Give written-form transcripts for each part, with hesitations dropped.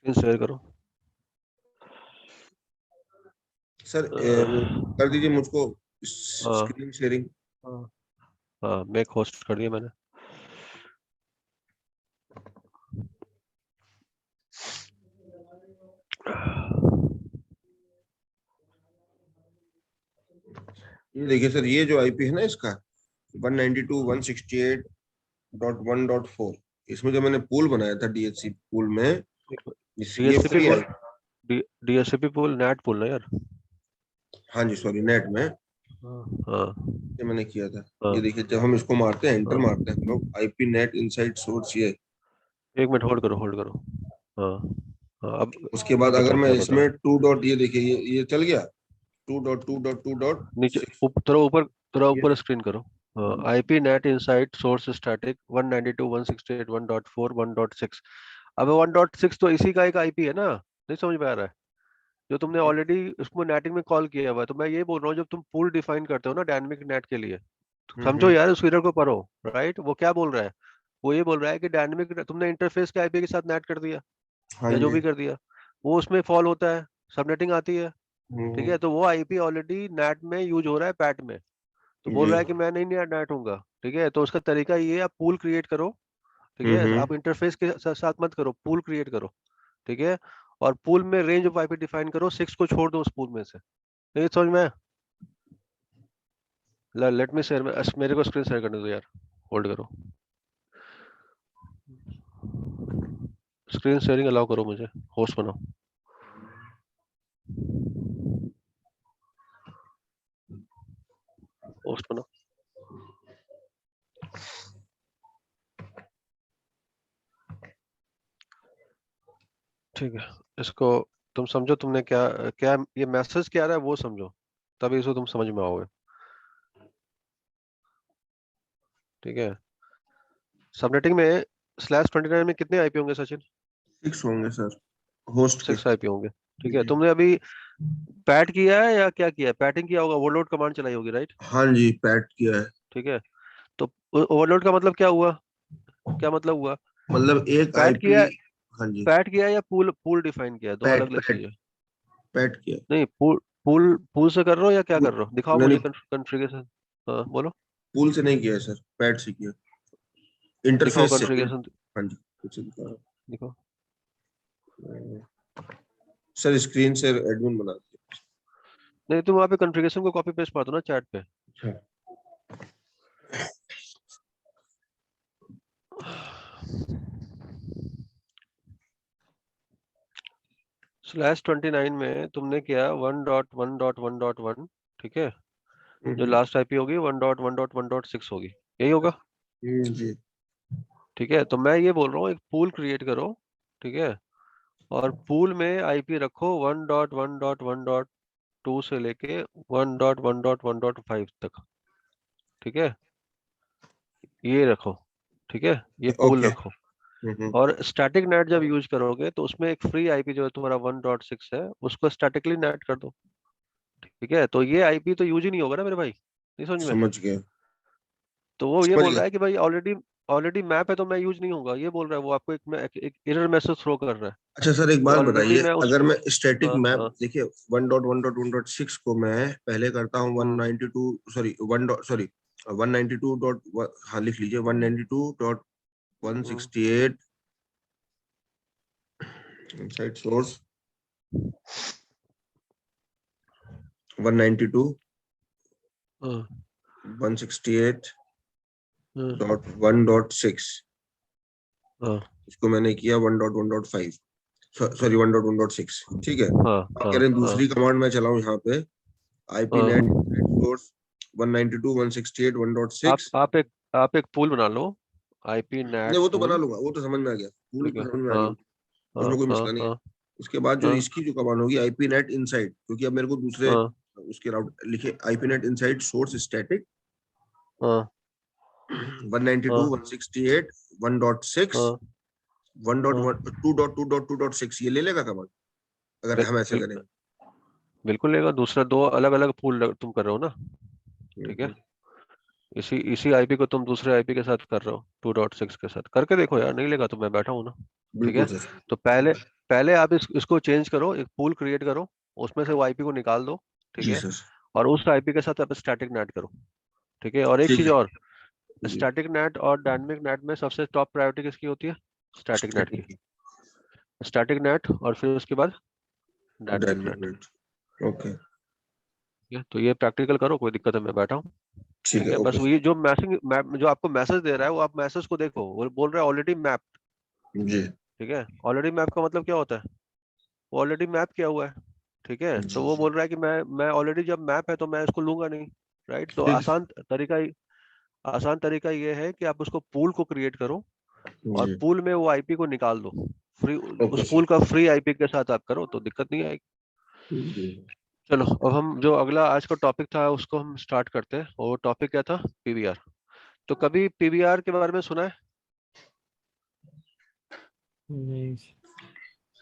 Screen share करो sir वो कर दीजिए मुझको हाँ स्क्रीन शेयरिंग। हाँ हाँ, मैं होस्ट कर दिया मैंने। ये देखिए सर, ये जो आईपी है ना इसका 192.168.1.4, इसमें जो मैंने पूल बनाया था डीएचसी पूल में, ये डीएचसीपी फ्री पुल, आई। डीएचसीपी पुल नेट पुल ना यार। हाँ जी सॉरी, नेट में हाँ हाँ ये मैंने किया था। हाँ ये देखिए जब हम इसको मारते हैं, एंटर हाँ। मारते हैं हम लोग, आईपी नेट इनसाइड सोर्स ये। एक मिनट होल्ड करो होल्ड करो। हाँ हाँ उसके अब बाद अगर बताओ मैं क्या बताओ। इसमें टू डॉट, ये देखिए ये चल गया, 2.2.2. नीचे 6 थोड़ा ये। ऊपर स्क्रीन करो। हाँ, IP net inside source static 192.168.1.6। अबे 1.6 तो इसी का एक आईपी है ना, नहीं समझ में आ रहा है? जो तुमने ऑलरेडी उसको नेटिंग में कॉल किया हुआ है। तो मैं ये बोल रहा हूँ, जब तुम पूल डिफाइन करते हो ना डायनेमिक नेट के लिए, तो समझो हम्म। यार उस फीडर को पढ़ो। राइट, वो क्या बोल रहा है? वो ये बोल रहा है कि डायनेमिक तुमने इंटरफेस के आईपी के साथ नेट कर दिया हाँ या जो जी। भी कर दिया, वो उसमें फॉल होता है, सबनेटिंग आती है। ठीक हम्म। है, तो वो आईपी ऑलरेडी नेट में यूज हो रहा है पैट में। तो बोल जी। रहा है कि मैं नहीं नेट हूँगा। ठीक है, तो उसका तरीका ये है, आप पूल क्रिएट करो। ठीक है, हम्म। आप इंटरफेस के साथ मत करो, पूल क्रिएट करो। ठीक है, और पूल में रेंज ऑफ आईपी डिफाइन करो, 6 को छोड़ दो उस पूल में से। नहीं समझ में आया? लेट मी शेयर, मेरे को स्क्रीन शेयर करने दो यार, होल्ड करो। स्क्रीन शेयरिंग अलाउ करो मुझे, होस्ट बनाओ। होस्ट बनाओ। ठीक है, इसको तुम समझो, तुमने क्या क्या ये मैसेज क्या आ रहा है वो समझो, तभी इसको तुम समझ में आओगे। ठीक है, सबनेटिंग में /29 में कितने आईपी होंगे सचिन? 6 होंगे सर, होस्ट के। 6 आईपी होंगे। ठीक है, जी। तुमने अभी पैट किया है या क्या किया है? पैटिंग किया होगा, ओवरलोड कमांड चलाई होगी, राइट? हाँ जी, पैट किया है। ठीक है, तो ओवरलोड का मतलब क्या हुआ? क्या मतलब हुआ? मतलब एक पैट आईपी। किया, हाँ जी। पैट किया या पूल पूल डिफाइन किया, दो पैट अलग अलग पैट चीजें। पैट किया। नहीं, पूल पूल पूल से कर रहे हो या क्या पूल, कर रहे हो? दिखाओ नहीं मुझे नहीं, कॉन्फ़िगरेशन। हाँ बोलो। पूल से नहीं किया है सर, पैट से किया, दिखाओ इंटरफेस से। कॉन्फ़िगरेशन। हाँ जी, कुछ दिखा दिखाओ। रहा। सर स्क्रीन से एडमिन बना दिया। नहीं, तुम वहाँ पे कॉन्फ़िगरेशन को कॉपी पेस्ट मार दो ना चैट पे। अच्छा। /29 में तुमने किया 1.1.1.1। ठीक है, जो हम्म। लास्ट आईपी होगी 1.1.1.6 होगी, यही होगा। जी। ठीक है, तो मैं ये बोल रहा हूँ एक पूल क्रिएट करो। ठीक है, और पूल में आईपी रखो 1.1.1.2 से लेके 1.1.1.5 तक। ठीक है, ये रखो। ठीक है, ये पूल ओके। रखो। और स्टैटिक नेट जब यूज करोगे तो उसमें एक फ्री आईपी जो है तुम्हारा 1.6 है, उसको स्टैटिकली नेट कर दो। ठीक है, तो ये आईपी तो यूज ही नहीं होगा ना मेरे भाई, नहीं समझ में? समझ गया। तो वो ये समझ बोल गया। रहा है कि भाई ऑलरेडी ऑलरेडी मैप है तो मैं यूज नहीं होगा, ये बोल रहा है। वो आपको एक एरर मैसेज थ्रो कर रहा है अच्छा सर एक कि बात ऑलरेडी बताइए, मैं उस। अगर मैं स्टैटिक हाँ मैप हाँ देखिए 1.1.1.6 को मैं पहले करता हूँ हम्म 192, सॉरी 1 सॉरी 192 डॉट, हाँ लिख लीजिए 192 डॉट वन हम्म सिक्सटी एट इनसाइड सोर्स 192 हाँ 168 हाँ डॉट 1.6, हाँ इसको मैंने किया 1.1.5, सॉरी 1.1.6, ठीक है। हाँ आप कह हाँ रहे हैं हाँ दूसरी कमांड मैं चलाऊं यहाँ पे, आईपी हाँ। Net inside source 192 168 1.6। आप एक पूल बना लो, आईपी नहीं नेट वो तो बना पूल। लूंगा, वो तो समझ में आ गया, पूल ठीक तो है, समझ में आ हाँ रही, हाँ उसमें कोई हाँ मसला नहीं है। हाँ उसके बाद जो हाँ इसकी जो कमांड होगी आईपी नेट इनसाइड, क्योंकि अब मेरे को दूसरे हाँ उसके राउट लिखे, IP net inside source static हाँ 192 हाँ 168 1.6 हाँ 1.1 हाँ। 2.2.2.6, ये ले लेगा कमांड अगर बिल, हम ऐसे बिल, करें। बिल्कुल लेगा। दूसरा दो अलग अलग पूल तुम कर रहे हो ना। ठीक है, हम्म। इसी इसी आईपी को तुम दूसरे आईपी के साथ कर रहे हो, 2.6 के साथ करके देखो यार, नहीं लेगा तो मैं बैठा हूँ ना। ठीक बिल्कुल है, सर। तो पहले पहले आप इसको चेंज करो, एक पूल क्रिएट करो, उसमें से वो आईपी को निकाल दो, ठीक जी है, सर। और उस आईपी के साथ आप स्टैटिक नेट करो, ठीक है। और एक ठीक चीज है और, जी। स्टैटिक नेट और डायनेमिक नेट में सबसे टॉप प्रायोरिटी किसकी होती है? स्टैटिक नेट की। स्टैटिक स्टैटिक नेट और फिर उसके बाद dynamic dynamic net, net. Okay ठीक है। तो ये प्रैक्टिकल करो, कोई दिक्कत है, मैं बैठा हूँ, ठीक ठीक है। है। बस ओके ये जो जो आपको मैसेज दे रहा है वो आप मैसेज को देखो, वो बोल रहा है ऑलरेडी मैप, जी ठीक है। ऑलरेडी मैप का मतलब क्या होता है? वो ऑलरेडी मैप किया हुआ है, ठीक है। तो जी वो जी। बोल रहा है कि मैं ऑलरेडी, जब मैप है तो मैं इसको लूंगा नहीं, राइट। तो ठीक। आसान तरीका ये है कि आप उसको पूल को क्रिएट करो और जी पूल में वो आईपी को निकाल दो, फ्री, ओके उस सर। पूल का फ्री आईपी के साथ आप करो तो दिक्कत नहीं आएगी। जी चलो, अब हम जो अगला आज का टॉपिक था उसको हम स्टार्ट करते हैं। वो टॉपिक क्या था? पीवीआर। तो कभी पीवीआर के बारे में सुना है? नहीं।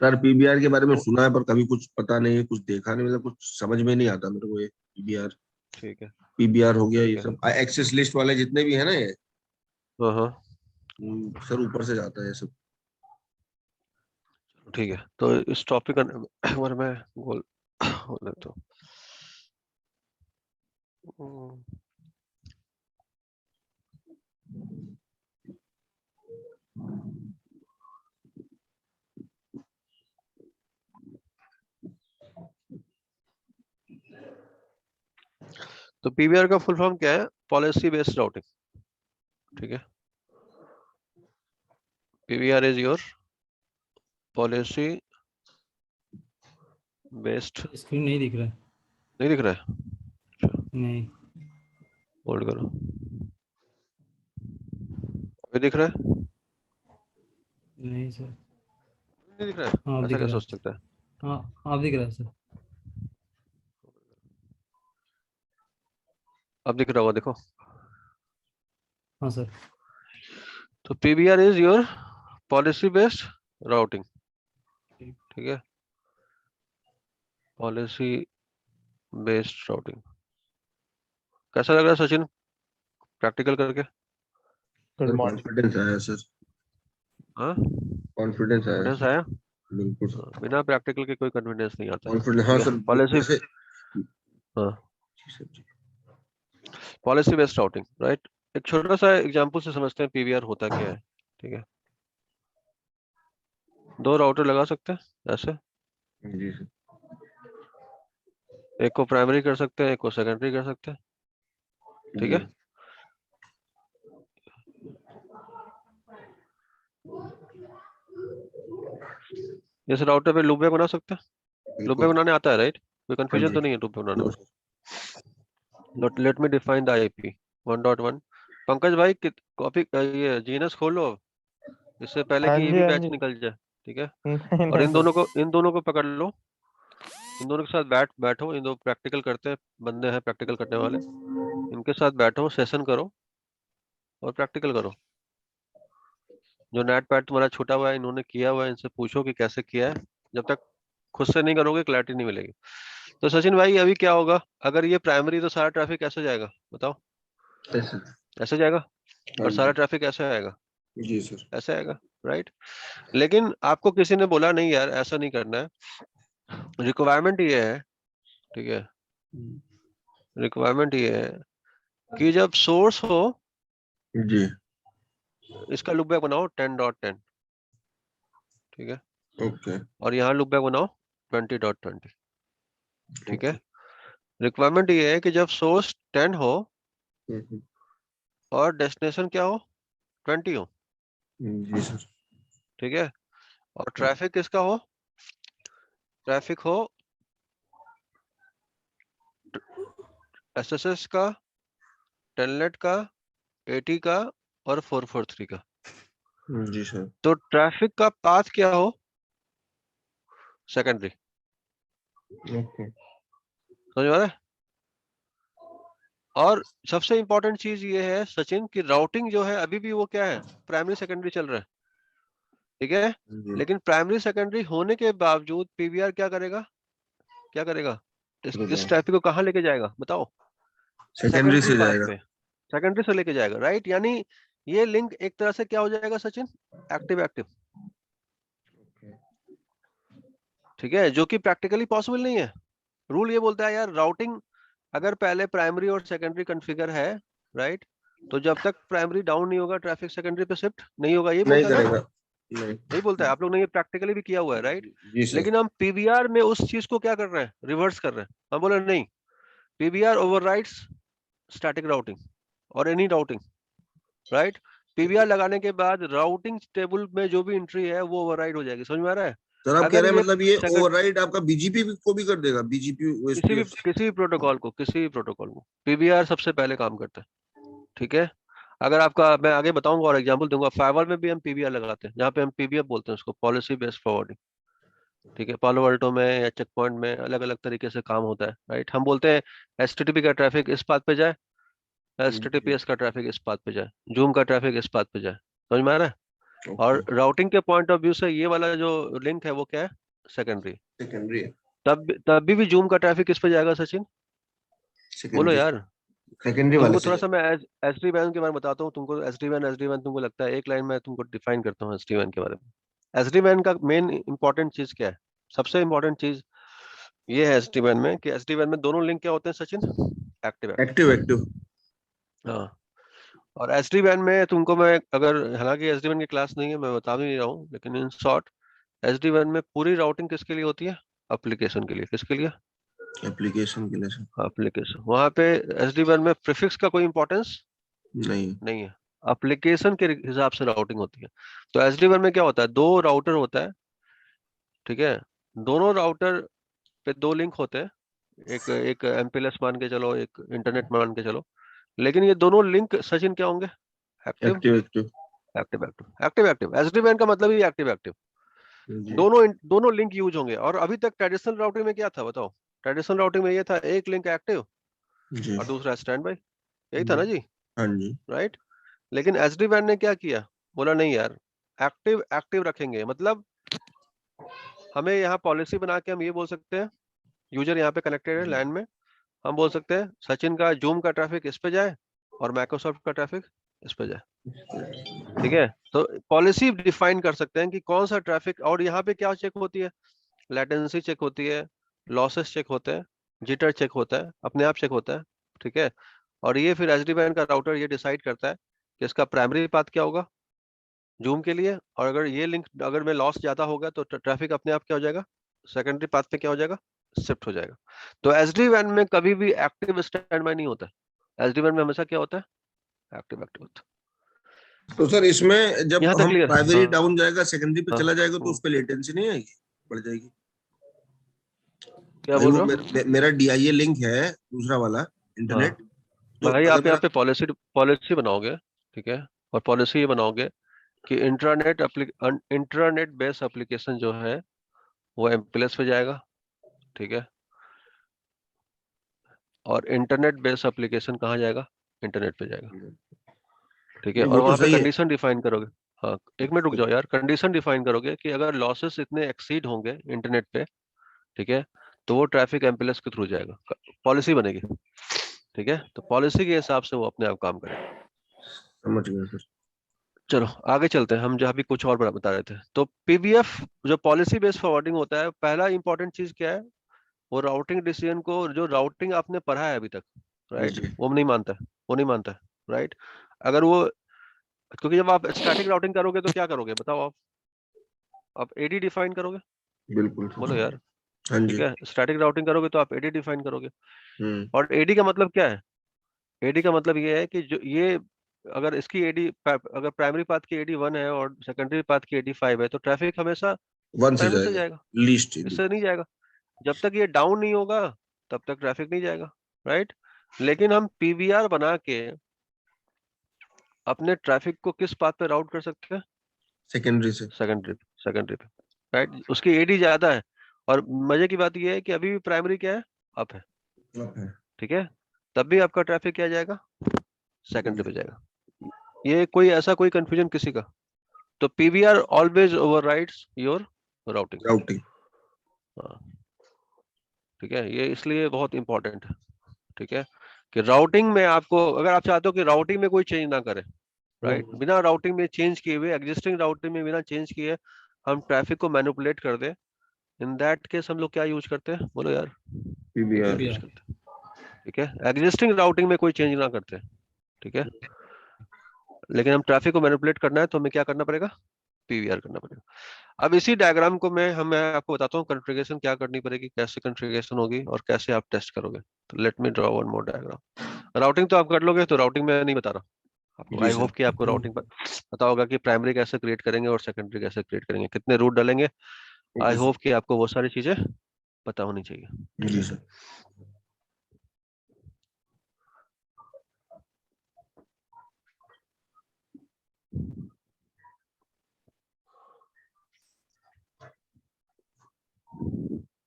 सर पीबीआर के बारे में सुना है पर कभी कुछ पता नहीं है, कुछ देखा नहीं, मतलब कुछ समझ में नहीं आता मेरे को ये पीबीआर। ठीक है, पीबीआर हो गया ठीक ये है। सब एक्सेस लिस्ट वाले जितने भी है ना ये, हाँ हाँ, सर ऊपर से जाता है ये सब। ठीक है। तो इस टॉपिक का एक बार मैं बोल बोल देता हूँ। तो पीवीआर का फुल फॉर्म क्या है? पॉलिसी बेस्ड राउटिंग, ठीक है। PVR is your policy based. Screen नहीं दिख रहा है। नहीं दिख रहा है? अच्छा, नहीं होल्ड करो, अभी दिख रहा है? नहीं सर। नहीं दिख रहा हाँ है? अब ऐसा दिख कैसे रहा हो है। सकता है? हाँ अब दिख रहा है सर। अब दिख रहा होगा, देखो। हाँ सर। तो PVR is your policy based routing, ठीक है। Policy based routing. कैसा लग रहा है सचिन, प्रैक्टिकल करके? Sir good morning. कॉन्फिडेंस आया सर, हाँ, कॉन्फिडेंस आया कॉन्फिडेंस सर। आया? बिल्कुल सर। हाँ, बिना प्रैक्टिकल के कोई कॉन्फिडेंस नहीं आता है, कॉन्फिडेंस हाँ ठीक है। सर। पॉलिसी, जैसे हाँ, जी सर जी। Policy based routing, right. एक छोटा सा एग्जांपल से समझते हैं पीवीआर होता क्या है, ठीक है। दो राउटर लगा सकते हैं ऐसे, जी सर। एक को प्राइमरी कर सकते हैं, एक को सेकेंडरी कर सकते हैं, ठीक जी है। इस राउटर पे लूपबैक बना सकते हैं, लूपबैक बिल्कुल। बनाने आता है, राइट? कोई हाँ कंफ्यूजन जी। तो नहीं है लूपबैक बनाने नो में? Sir. Let me define the IP 1.1। Pankaj भाई, कॉपी ये जीनस खोलो इससे पहले हाँ कि ये जी भी हाँ बैच जी। निकल जाए, ठीक है। नहीं और नहीं सर। इन दोनों को पकड़ लो, इन दोनों के साथ बैठो, इन दो प्रैक्टिकल करते हैं बंदे हैं, प्रैक्टिकल करने वाले, इनके साथ बैठो, सेशन करो और प्रैक्टिकल करो। जो नेट पैड तुम्हारा छूटा हुआ है, इन्होंने किया हुआ है, इनसे पूछो कि कैसे किया है। जब तक खुद से नहीं करोगे क्लैरिटी नहीं मिलेगी। तो सचिन भाई, अभी क्या होगा अगर ये प्राइमरी, तो सारा ट्रैफिक कैसे जाएगा बताओ? Yes sir. ऐसे जाएगा। हाँ और सारा जी। ट्रैफिक ऐसे आएगा, जी सर। ऐसे आएगा, राइट। लेकिन आपको किसी ने बोला नहीं यार ऐसा नहीं करना है, रिक्वायरमेंट ये है, ठीक है। रिक्वायरमेंट ये है कि जब सोर्स हो, जी इसका लूपबैक बनाओ 10.10, ठीक है। ओके और यहाँ लूपबैक बनाओ 20.20, ठीक है। ओके। रिक्वायरमेंट ये है कि जब सोर्स 10 हो हम्म, और डेस्टिनेशन क्या हो, 20 हो, जी सर। ठीक है। और ट्रैफिक किसका हो? ट्रैफिक हो एसएसएस का, टेलनेट का, एटी का और 443 का। जी सर। तो ट्रैफिक का पाथ क्या हो? सेकेंडरी। ओके। समझ में आ रहा है? और सबसे इंपॉर्टेंट चीज ये है सचिन कि राउटिंग जो है अभी भी वो क्या है, प्राइमरी सेकेंडरी चल रहा है, ठीक है। जी लेकिन प्राइमरी सेकेंडरी होने के बावजूद पीवीआर क्या करेगा, क्या करेगा? इस बताओ। ट्रैफिक को कहाँ लेके जाएगा बताओ? सेकेंडरी सेकेंडरी से पाथ जाएगा। पे, सेकेंडरी से लेके जाएगा, राइट। यानी ये लिंक एक तरह से क्या हो जाएगा सचिन, एक्टिव एक्टिव, ठीक है, जो कि प्रैक्टिकली पॉसिबल नहीं है। रूल ये बोलता है यार, राउटिंग अगर पहले प्राइमरी और सेकेंडरी कॉन्फ़िगर है, राइट, तो जब तक प्राइमरी डाउन नहीं होगा ट्रैफिक सेकेंडरी पे शिफ्ट नहीं होगा, ये नहीं बोलता है ना, करेगा, नहीं। नहीं बोलता है। आप लोग ने ये प्रैक्टिकली भी किया हुआ है, राइट। जी सर। लेकिन हम पीवीआर में उस चीज को क्या कर रहे हैं, रिवर्स कर रहे हैं। हम बोले नहीं, पीवीआर ओवरराइड्स स्टैटिक राउटिंग और एनी राउटिंग, राइट। पीवीआर लगाने के बाद राउटिंग टेबल में जो भी एंट्री है वो ओवरराइड हो जाएगी, समझ में आ रहा है। सर आप कह अगर रहे हैं ये मतलब ये सेकंड ओवरराइड आपका बीजीपी को भी कर देगा, बीजीपी ओएसपीएफ? किसी भी प्रोटोकॉल को, पीवीआर सबसे पहले काम करता है, ठीक है। अगर आपका, मैं आगे बताऊंगा और एग्जांपल दूंगा, फायरवॉल में भी हम पीवीआर लगाते हैं, जहाँ पे हम पीबीएफ बोलते हैं उसको, पॉलिसी बेस्ड फॉरवर्डिंग, ठीक है। पालो अल्टो में या चेक पॉइंट में अलग अलग तरीके से काम होता है, राइट। हम बोलते हैं एचटीटीपी का ट्रैफिक इस पाथ पे जाए, एचटीटीपीएस का ट्रैफिक इस पाथ पे जाए, जूम का ट्रैफिक इस पाथ पे जाए, समझ में आ रहा है। और राउटिंग के पॉइंट ऑफ व्यू से ये वाला जो लिंक है वो क्या है, सेकेंडरी। सेकेंडरी है। तब भी जूम का ट्रैफिक किस पे जाएगा सचिन, बोलो सेकेंडरी, यार। सेकेंडरी वाले तुमको से थोड़ा सा मैं एसडी वैन के बारे में बताता हूँ तुमको। एसडी वैन तुमको लगता है, एक लाइन में तुमको डिफाइन करता हूँ एसडी वैन के बारे में। एसडी वैन का मेन इंपॉर्टेंट चीज क्या है, सबसे इंपॉर्टेंट चीज ये है एसडी वैन में कि एसडी वैन में दोनों लिंक क्या होते हैं Sachin, active active, active. Active. हाँ, और एसडी वैन में तुमको मैं, अगर हालांकि एसडी वैन की क्लास नहीं है मैं बता भी नहीं रहा हूँ, लेकिन इन शॉर्ट एसडी वैन में पूरी राउटिंग किसके लिए होती है, एप्लीकेशन के लिए। किसके लिए, एप्लीकेशन के लिए सर। एप्लीकेशन। वहां पे एसडी वैन में प्रीफिक्स का कोई इंपॉर्टेंस नहीं। नहीं है, एप्लीकेशन के हिसाब से राउटिंग होती है। तो एसडी वैन में क्या होता है, दो राउटर होता है, ठीक है। दोनों राउटर पे दो लिंक होते हैं, एक एक एमपीएलएस मान के चलो, एक इंटरनेट मान के चलो। लेकिन ये दोनों लिंक सचिन क्या होंगे, active active, active. Active active active active. SD वैन का मतलब ही एक्टिव एक्टिव, जी। दोनों लिंक यूज होंगे। और अभी तक ट्रेडिशनल राउटिंग में क्या था बताओ, ट्रेडिशनल राउटिंग में ये था, एक लिंक एक्टिव जी। और दूसरा स्टैंड बाई, यही था जी। ना जी, हाँ जी। राइट। लेकिन एसडी वैन ने क्या किया, बोला नहीं यार, एक्टिव एक्टिव रखेंगे। मतलब हमें यहाँ पॉलिसी बना के हम ये बोल सकते हैं, यूजर यहाँ पे कनेक्टेड है लैन में, हम बोल सकते हैं सचिन का जूम का ट्रैफिक इस पे जाए और माइक्रोसॉफ्ट का ट्रैफिक इस पे जाए, ठीक है। तो पॉलिसी डिफाइन कर सकते हैं कि कौन सा ट्रैफिक, और यहाँ पे क्या चेक होती है, लेटेंसी चेक होती है, लॉसेस चेक होते हैं, जिटर चेक होता है, अपने आप चेक होता है, ठीक है। और ये फिर एसडी वैन का राउटर ये डिसाइड करता है कि इसका प्राइमरी पाथ क्या होगा जूम के लिए, और अगर ये लिंक, अगर में लॉस ज्यादा होगा तो ट्रैफिक अपने आप क्या हो जाएगा, सेकेंडरी पाथ पे क्या हो जाएगा, शिफ्ट हो जाएगा। तो एसडी वैन में कभी भी एक्टिव स्टैंड बाय नहीं होता है, एसडी वैन में हमेशा क्या होता है, एक्टिव एक्टिव होता तो सर इसमें है। जब यहाँ तक हम क्लियर, प्राइमरी हाँ डाउन जाएगा, सेकेंडरी पे हाँ। चला जाएगा, तो उस पर लेटेंसी नहीं आएगी, बढ़ जाएगी? क्या भाई बोल वो रहे हो, मेरा डीआईए लिंक है, दूसरा वाला हाँ इंटरनेट। तो भाई अगर आप यहाँ मेरा, पे पॉलिसी पॉलिसी बनाओगे, ठीक है। और पॉलिसी ये बनाओगे कि इंट्रानेट बेस्ड एप्लीकेशन जो है वो एमपीएलएस पे जाएगा, ठीक है। और इंटरनेट बेस्ड एप्लीकेशन कहाँ जाएगा, इंटरनेट पे जाएगा, ठीक है। नहीं और वो तो वहां पे सही है। कंडीशन डिफाइन करोगे, हाँ एक मिनट रुक जाओ यार, कंडीशन डिफाइन करोगे कि अगर लॉसेस इतने एक्सीड होंगे इंटरनेट पे, ठीक है, तो वो ट्रैफिक एमपीएलएस के थ्रू जाएगा, पॉलिसी बनेगी, ठीक है। तो पॉलिसी के हिसाब से वो अपने आप काम करेगा। समझ गया सर। चलो आगे चलते हैं, हम जहाँ भी कुछ और बता रहे थे। तो पीबीएफ जो पॉलिसी बेस्ड फॉरवर्डिंग होता है, पहला इंपॉर्टेंट चीज क्या है, वो राउटिंग डिसीजन को, जो राउटिंग आपने पढ़ा है अभी तक, राइट, जी। वो नहीं मानता है, वो नहीं मानता है, राइट। अगर वो, क्योंकि जब आप स्टैटिक राउटिंग करोगे तो क्या करोगे बताओ आप एडी डिफाइन करोगे, बिल्कुल बोलो सर। यार, हाँ ठीक जी। है। स्टैटिक राउटिंग करोगे तो आप एडी डिफाइन करोगे। हम्म। और एडी का मतलब क्या है, एडी का मतलब ये है कि जो ये, अगर इसकी एडी, अगर प्राइमरी पाथ की एडी 1 है और सेकेंडरी पाथ की एडी 5 है, तो ट्रैफिक हमेशा वन से प्राइमरी से जाएगा, जाएगा, लीस्ट। इससे नहीं जाएगा। जब तक ये डाउन नहीं होगा तब तक ट्रैफिक नहीं जाएगा, राइट। लेकिन हम पीवीआर बना के अपने ट्रैफिक को किस पाथ पे राउट कर सकते हैं, सेकेंडरी से। सेकेंडरी पे, राइट। उसकी एडी ज्यादा है, और मजे की बात ये है कि अभी भी प्राइमरी क्या है, अप है, Okay. ठीक है। तब भी आपका ट्रैफिक क्या जाएगा, सेकेंडरी पे जी। जाएगा। ये कोई ऐसा कोई कंफ्यूजन किसी का, तो PVR always overrides your routing, routing. हाँ, ठीक है। ये इसलिए बहुत इंपॉर्टेंट है, ठीक है, कि राउटिंग में आपको, अगर आप चाहते हो कि राउटिंग में कोई चेंज ना करे, राइट, बिना राउटिंग में चेंज किए हुए, एग्जिस्टिंग राउटिंग में बिना चेंज किए हम ट्रैफिक को मैनिपुलेट कर दे, इन दैट केस हम लोग क्या यूज करते हैं, बोलो यार, पीबीआर यूज करते हैं। ठीक है, एग्जिस्टिंग राउटिंग में कोई चेंज ना करते हैं, ठीक है, लेकिन हम ट्रैफिक को मैनिपुलेट करना है तो हमें क्या करना पड़ेगा, पीवीआर करना पड़ेगा। अब इसी डायग्राम को मैं आपको बताता हूँ कॉन्फ़िगरेशन क्या करनी पड़ेगी, कैसे कॉन्फ़िगरेशन होगी और कैसे आप टेस्ट करोगे। तो let me draw one more diagram. Routing तो आप कर लोगे, तो राउटिंग में नहीं बता रहा आपको। जी आई सर। होप कि आपको राउटिंग पर पता होगा कि प्राइमरी कैसे क्रिएट करेंगे और सेकेंडरी कैसे क्रिएट करेंगे, कितने रूट डालेंगे। आई ओके होप सर। कि आपको वो सारी चीजें पता होनी चाहिए, ठीक जी है। सर।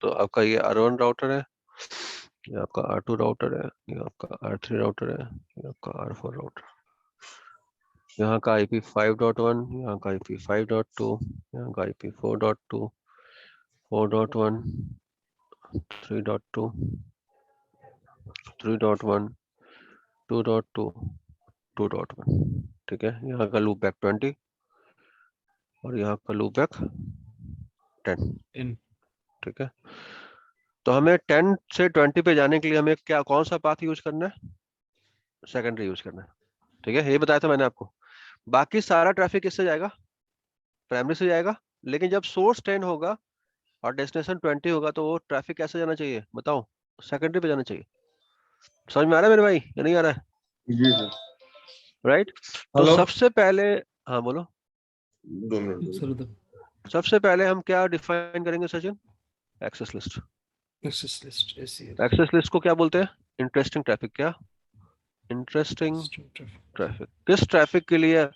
तो आपका ये R1 राउटर है, ये आपका R2 राउटर है, ये आपका R3 राउटर है, ये आपका R4 राउटर। यहाँ का IP 5.1, यहाँ का IP 5.2, यहाँ का IP 4.2, 4.1, 3.2, 3.1, 2.2, 2.1, ठीक है। यहाँ का लूप बैक 20 और यहाँ का लूप बैक 10, 10। ठीक है। तो हमें 10 से 20 पे जाने के लिए हमें क्या, कौन सा पाथ यूज करना है, सेकेंडरी यूज करना है, ठीक है। ये बताया था मैंने आपको। बाकी सारा ट्रैफिक किससे जाएगा, प्राइमरी से जाएगा। लेकिन जब सोर्स 10 होगा और डेस्टिनेशन 20 होगा तो वो ट्रैफिक कैसे जाना चाहिए बताओ, सेकेंडरी पे जाना चाहिए। समझ में आ रहा है मेरे भाई या नहीं आ रहा है, जी सर। राइट। तो हेलो। सबसे पहले, हाँ बोलो, 2 मिनट। सर उधर सबसे पहले हम क्या डिफाइन करेंगे Sachin, access list. Access list ACL access list को क्या बोलते हैं, इंटरेस्टिंग ट्रैफिक। क्या, इंटरेस्टिंग ट्रैफिक। किस ट्रैफिक के लिए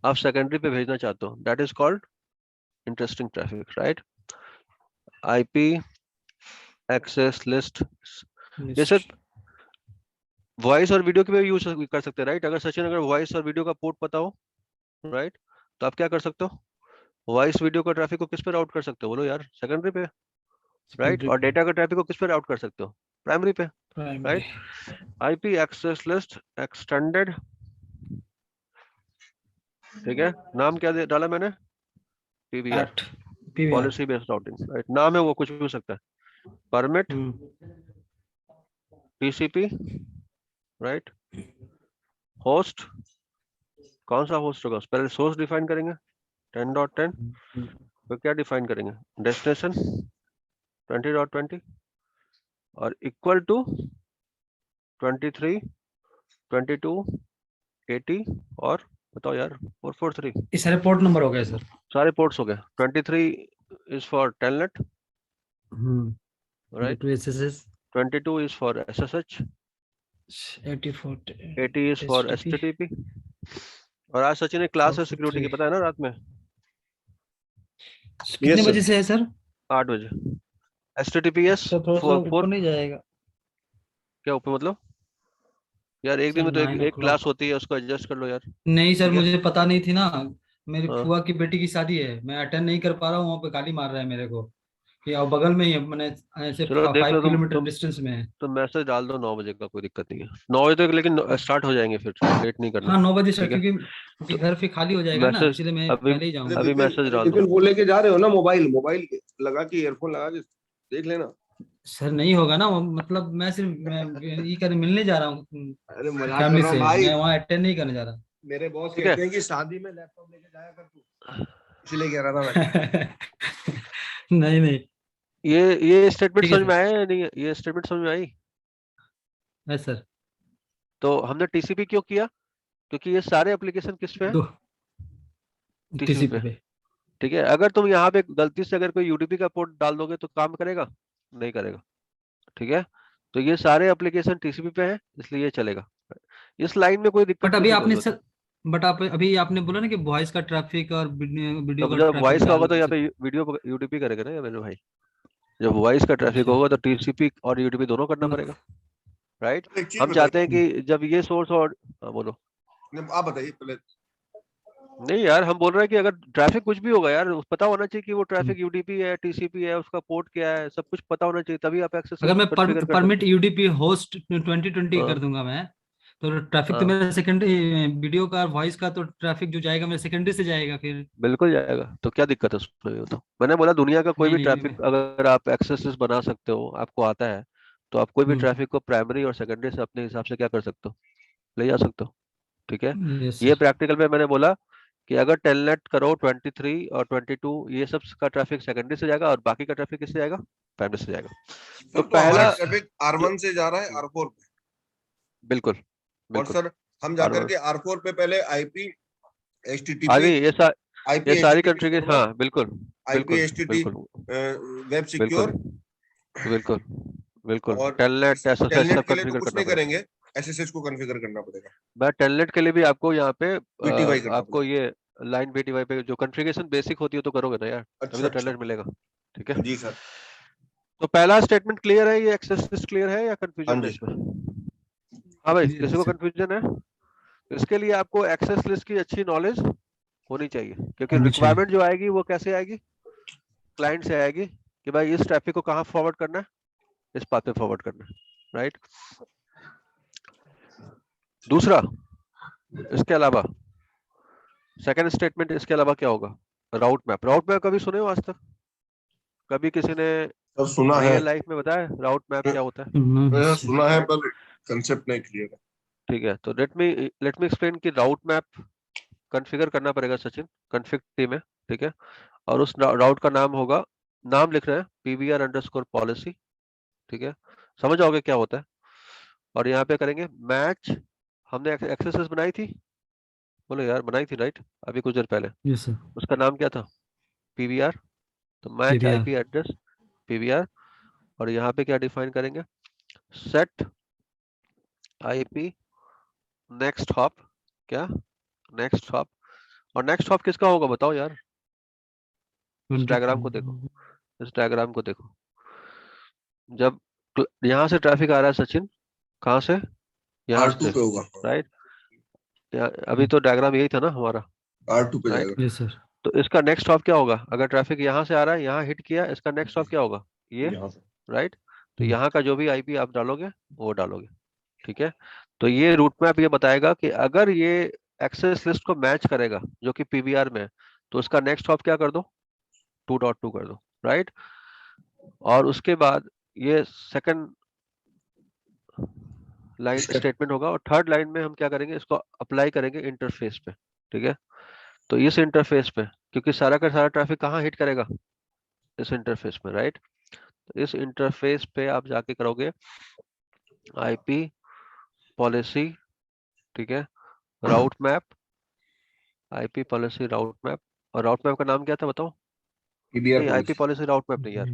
आप सेकेंडरी पे भेजना चाहते हो, that is called interesting traffic, right. IP access list, ये सिर्फ लिस्ट वॉइस और वीडियो के भी यूज कर सकते हैं, राइट। अगर सचिन, अगर वॉइस और वीडियो का पोर्ट पता हो, राइट, तो आप क्या कर सकते हो, वॉइस वीडियो का ट्रैफिक को किस पे राउट कर सकते हो, बोलो यार, सेकेंडरी पे, राइट। सेकेंडरी और पे डेटा का ट्रैफिक को किस पे राउट कर सकते हो, प्राइमरी पे, primary right. IP access list extended, ठीक है। नाम क्या डाला मैंने, PBR, 8 PVR. Policy based routing, right. नाम है वो कुछ भी हो सकता है, परमिट टीसीपी, राइट। होस्ट, कौन सा होस्ट होगा, पहले सोर्स डिफाइन करेंगे 10.10, तो क्या डिफाइन करेंगे, डेस्टिनेशन 20.20 और इक्वल टू 23, 22, 80 और बताओ यार 443, ये सारे पोर्ट नंबर हो गए सर। सारे पोर्ट्स हो गए। 23 is for telnet, right. 22 SSS 22 is for SSH, 84 80 is for HTTP. STTP। और आज सचिन ने क्लास है सिक्योरिटी की, 443 पता है ना, रात में कितने यस बजे सर। से है सर? 8 बजे। HTTPS सर थोड़ा सा 4, ऊपर नहीं जाएगा? क्या ऊपर मतलब यार, एक दिन सर में तो एक 9 क्लास o'clock। होती है, उसको एडजस्ट कर लो यार, नहीं सर, ठीक है। मुझे पता नहीं थी ना। मेरी हाँ फुआ की बेटी की शादी है, मैं अटेंड नहीं कर पा रहा हूँ, वहाँ पे गाली मार रहा है मेरे को कि अब बगल में ही है, मैंने ऐसे चलो देख लो 5 किलोमीटर तुम डिस्टेंस में है। तो मैसेज डाल दो 9 बजे का, कोई दिक्कत नहीं है, 9 बजे तक, लेकिन स्टार्ट हो जाएंगे, फिर लेट नहीं करना, हाँ 9 बजे सर, ठीक है। क्योंकि तो घर फिर खाली हो जाएगा ना, मैसेज इसलिए मैं अभी पहले ही अरे जाऊंगा। अभी विपिन, मैसेज अरे डाल दो। विपिन, वो लेके जा रहे हो ना, मोबाइल मोबाइल लगा के ईयरफोन लगा के देख लेना। सर नहीं होगा ना मतलब, मैं सिर्फ ये कर मिलने जा रहा हूँ अरे मजाक कर फैमिली रहा हूँ से, भाई। मैं वहाँ अटेंड नहीं करने जा रहा। मेरे बॉस ठीक है, कहते हैं कि शादी में लैपटॉप लेके जाया कर तू, इसलिए कह रहा था मैं। नहीं नहीं। ये स्टेटमेंट ठीक है समझ में सर। आया या नहीं, ये स्टेटमेंट समझ में आई। है सर। तो हमने टीसीपी क्यों किया, क्योंकि ये सारे एप्लीकेशन किस पे है, दो टीसीपी टीसीपी पे, पे। ठीक है। अगर तुम यहाँ पे गलती से अगर कोई यूडीपी का पोर्ट डाल दोगे तो काम करेगा, नहीं करेगा, ठीक है। तो ये सारे एप्लीकेशन टीसीपी पे हैं, इसलिए ये चलेगा, इस लाइन में कोई दिक्कत बट अभी किसी को आपने नहीं होती। सर, बट आप अभी आपने बोला ना कि वॉइस का ट्रैफिक और वीडियो तब का जब ट्रैफिक वॉइस का होगा डाल तो यहाँ पे सकते। वीडियो यूडीपी करेगा ना, या मेरे भाई, जब वॉइस का ट्रैफिक अच्छा होगा तो टीसीपी और यूडीपी दोनों करना मतलब पड़ेगा, राइट। एक चीज हम चाहते हैं बताइए। कि जब ये सोर्स और, हाँ, बोलो। आप बताइए पहले। नहीं यार, हम बोल रहे हैं कि अगर ट्रैफिक कुछ भी होगा यार, पता होना चाहिए कि वो हम्म। ट्रैफिक यूडीपी है, टीसीपी है, उसका पोर्ट क्या है, सब कुछ पता होना चाहिए, तभी आप एक्सेस अगर मैं कॉन्फ़िगर कर परमिट सकते यूडीपी होस्ट 2020 हो। हाँ, कर दूंगा मैं, तो ट्रैफिक तो हाँ मेरा सेकेंडरी, वीडियो का वॉइस का तो ट्रैफिक जो जाएगा मेरा सेकेंडरी से जाएगा फिर। बिल्कुल जाएगा, तो क्या दिक्कत है उसमें? ये तो मैंने बोला, दुनिया का कोई नहीं भी नहीं ट्रैफिक अगर आप एक्सेस बना सकते हो, आपको आता है, तो आप कोई भी ट्रैफिक को प्राइमरी और सेकेंडरी से अपने हिसाब से क्या कर सकते हो, ले जा सकते हो। ठीक है, यस ये सर। प्रैक्टिकल में मैंने बोला कि अगर टेलनेट करो 23 और 22, ये सब का ट्रैफिक सेकेंडरी से जाएगा और बाकी का ट्रैफिक किससे जाएगा? प्राइमरी से जाएगा। तो सर तो हमारा पहला ट्रैफिक जो R1 से जा रहा है R4 पे, बिल्कुल और बिल्कुल, सर हम और जाकर के R4 पे पहले आईपी हाँ HTTP नहीं, आईपी ये सारी HTTP कंट्री के, सर्वर, हाँ बिल्कुल आईपी बिल्कुल HTTP बिल्कुल वेब बिल्कुल सिक्योर, बिल्कुल बिल्कुल, और टेलनेट एसएसएच टेलनेट सब के लिए तो कॉन्फ़िगर कुछ करना नहीं पड़ेगा। करेंगे, एसएसएच को कॉन्फ़िगर करना पड़ेगा, मैं टेलनेट के लिए भी आपको यहाँ पे पीटीवाई करना आपको पड़ेगा। ये लाइन बीटीवाई पे जो कॉन्फ़िगरेशन बेसिक होती है तो करोगे ना यार, तभी अच्छा तो अच्छा। टेलनेट मिलेगा। ठीक है, जी सर। तो पहला स्टेटमेंट क्लियर है, ये एक्सेस लिस्ट क्लियर है या हाँ कंफ्यूजन है जी। इसमें? हाँ भाई, क्लियर है किसी को सर। कंफ्यूजन है? इसके लिए आपको एक्सेस लिस्ट की अच्छी नॉलेज होनी चाहिए, क्योंकि होनी चाहिए। रिक्वायरमेंट जो आएगी वो कैसे आएगी? क्लाइंट से आएगी कि भाई इस ट्रैफिक को कहाँ फॉरवर्ड करना है, इस पाथ पे फॉरवर्ड करना है, राइट। दूसरा, इसके अलावा सेकंड स्टेटमेंट, इसके अलावा क्या होगा? राउट मैप। राउट मैप कभी सुने हो आज तक? कभी किसी ने सर सुना है, रियल लाइफ में बताया राउट मैप क्या होता है? सुना है पर कंसेप्ट नहीं क्लियर है। ठीक है, तो लेट मी एक्सप्लेन कि राउट मैप कॉन्फ़िगर करना पड़ेगा सचिन, कॉन्फ़िग टीम में। ठीक है, और उस राउट का नाम होगा, नाम लिख रहे हैं PBR_policy। ठीक है, समझ जाओगे क्या होता है। और यहाँ पे करेंगे मैच, हमने एक्सेस बनाई थी, बोलो यार बनाई थी राइट, अभी कुछ देर पहले। Yes sir. उसका नाम क्या था? PBR। तो match PVR. IP address PBR, और यहाँ पे क्या डिफाइन करेंगे? सेट आईपी नेक्स्ट हॉप, क्या नेक्स्ट हॉप? और नेक्स्ट हॉप किसका होगा बताओ यार, इस 22। डायग्राम को देखो, इस डायग्राम को देखो। जब यहाँ से ट्रैफिक आ रहा है सचिन, कहाँ से? यहाँ R2 से, पे होगा, राइट। अभी तो डायग्राम यही था ना हमारा, R2 पे राइट। जाएगा। Yes sir. तो इसका नेक्स्ट स्टॉप क्या होगा? अगर ट्रैफिक यहाँ से आ रहा है, यहाँ हिट किया, इसका नेक्स्ट स्टॉप क्या होगा? ये, यहाँ से। राइट। तो यहाँ का जो भी आईपी आप डालोगे वो डालोगे। ठीक है, तो ये रूट मैप ये बताएगा कि अगर ये एक्सेस लिस्ट को मैच करेगा जो कि पीवीआर में है, तो उसका नेक्स्ट स्टॉप क्या कर दो? 2.2 कर दो, राइट। और उसके बाद ये सेकंड लाइन इसका स्टेटमेंट होगा, और थर्ड लाइन में हम क्या करेंगे, इसको अप्लाई करेंगे इंटरफेस पे। ठीक है, तो इस इंटरफेस पे, क्योंकि सारा का सारा ट्रैफिक कहाँ हिट करेगा? इस इंटरफेस में, राइट। तो इस इंटरफेस पे आप जाके करोगे आईपी पॉलिसी, ठीक है, राउट मैप, आईपी पॉलिसी राउट मैप। और राउट मैप का नाम क्या था बताओ? PBR नहीं, आईपी पॉलिसी। पॉलिसी राउट मैप नहीं यार,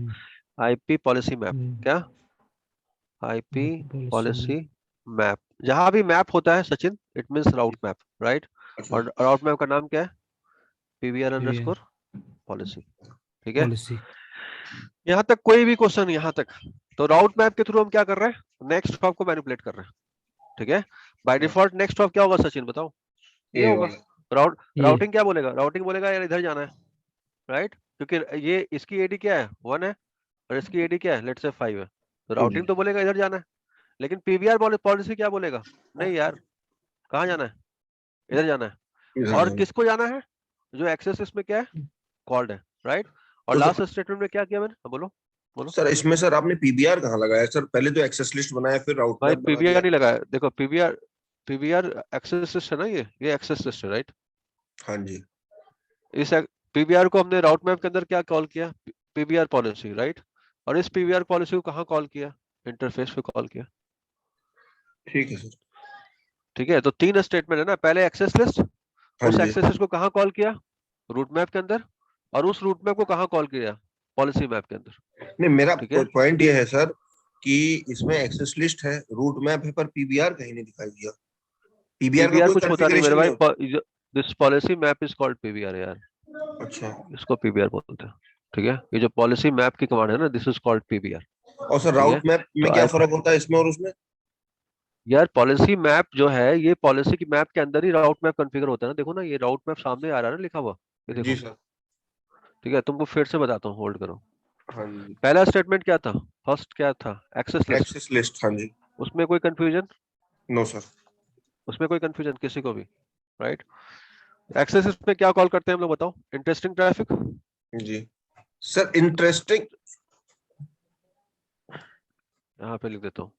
आईपी पॉलिसी मैप। क्या? आईपी पॉलिसी पॉलिसी में। मैप। जहां भी मैप होता है Sachin, it means route map, right. अच्छा। और राउट मैप का नाम क्या है? PVR PVR underscore policy. ठीक है, पॉलिसी। यहाँ तक कोई भी क्वेश्चन यहाँ तक? तो राउट मैप के थ्रू हम क्या कर रहे हैं? नेक्स्ट हॉप को मैनिपुलेट कर रहे हैं। ठीक है, बाय डिफॉल्ट नेक्स्ट हॉप क्या होगा सचिन बताओ? ये ए होगा। वाला। ये राउटिंग क्या बोलेगा? राउटिंग बोलेगा यार इधर जाना है, राइट, क्योंकि ये इसकी एडी क्या है? 1 है, और इसकी एडी क्या है? लेट्स से 5 है। तो जी। राउटिंग तो बोलेगा इधर जाना है, लेकिन पीवीआर पॉलिसी क्या बोलेगा? नहीं यार, कहाँ जाना है? इधर जाना है। इधर और जाना। किसको जाना है? जो एक्सेस इसमें क्या है? कॉल्ड है, राइट। और तो लास्ट सर, स्टेटमेंट में क्या किया मैंने? बोलो बोलो। सर इसमें सर आपने PBR कहाँ लगाया सर? पहले तो एक्सेस लिस्ट बनाया, फिर राउट भाई मैप बना पीवीआर दिया। नहीं लगाया, देखो पीवीआर, पीवीआर एक्सेस लिस्ट है ना, ये एक्सेस लिस्ट है, राइट। हाँ जी। इस पीवीआर को हमने राउट मैप के अंदर क्या कॉल किया? PVR policy, right. और इस पीवीआर पॉलिसी को कहाँ कॉल किया? इंटरफेस पे कॉल किया। ठीक है सर। ठीक है, तो 3 स्टेटमेंट है ना, पहले एक्सेस लिस्ट, हाँ उस जी। एक्सेस लिस्ट को कहाँ कॉल किया? रूट मैप के अंदर। और उस रूट मैप को कहाँ कॉल किया? पॉलिसी मैप के अंदर। नहीं, मेरा ठीक है, पॉइंट ये है सर कि इसमें एक्सेस लिस्ट है, रूट मैप है, पर PBR कहीं नहीं दिखाई दिया। PBR का पीवीआर कोई कुछ होता नहीं मेरे कॉन्फ़िगरेशन नहीं होता। भाई, this policy map is called PVR यार, अच्छा। इसको पीवीआर बोलते हैं। ठीक है, ये जो पॉलिसी मैप की कमांड है ना, दिस इज कॉल्ड पीवीआर। और सर ठीक राउट है, मैप तो में क्या फर्क होता है इसमें और उसमें? यार पॉलिसी मैप जो है, ये पॉलिसी की मैप के अंदर ही राउट मैप कॉन्फ़िगर होता है ना। देखो ना, ये राउट मैप सामने आ रहा है ना लिखा हुआ, ये जी देखो। सर। ठीक है, तुमको फिर से बताता हूँ, होल्ड करो। हाँ जी। पहला स्टेटमेंट क्या था? फर्स्ट क्या था? Access list. एक्सेस लिस्ट, हाँ जी। उसमें कोई कंफ्यूजन? No sir. उसमें कोई कंफ्यूजन किसी को भी, राइट? एक्सेस लिस्ट में क्या कॉल करते हैं हम लोग, बताओ? Interesting traffic. जी सर, इंटरेस्टिंग यहाँ पे लिख देता हूँ,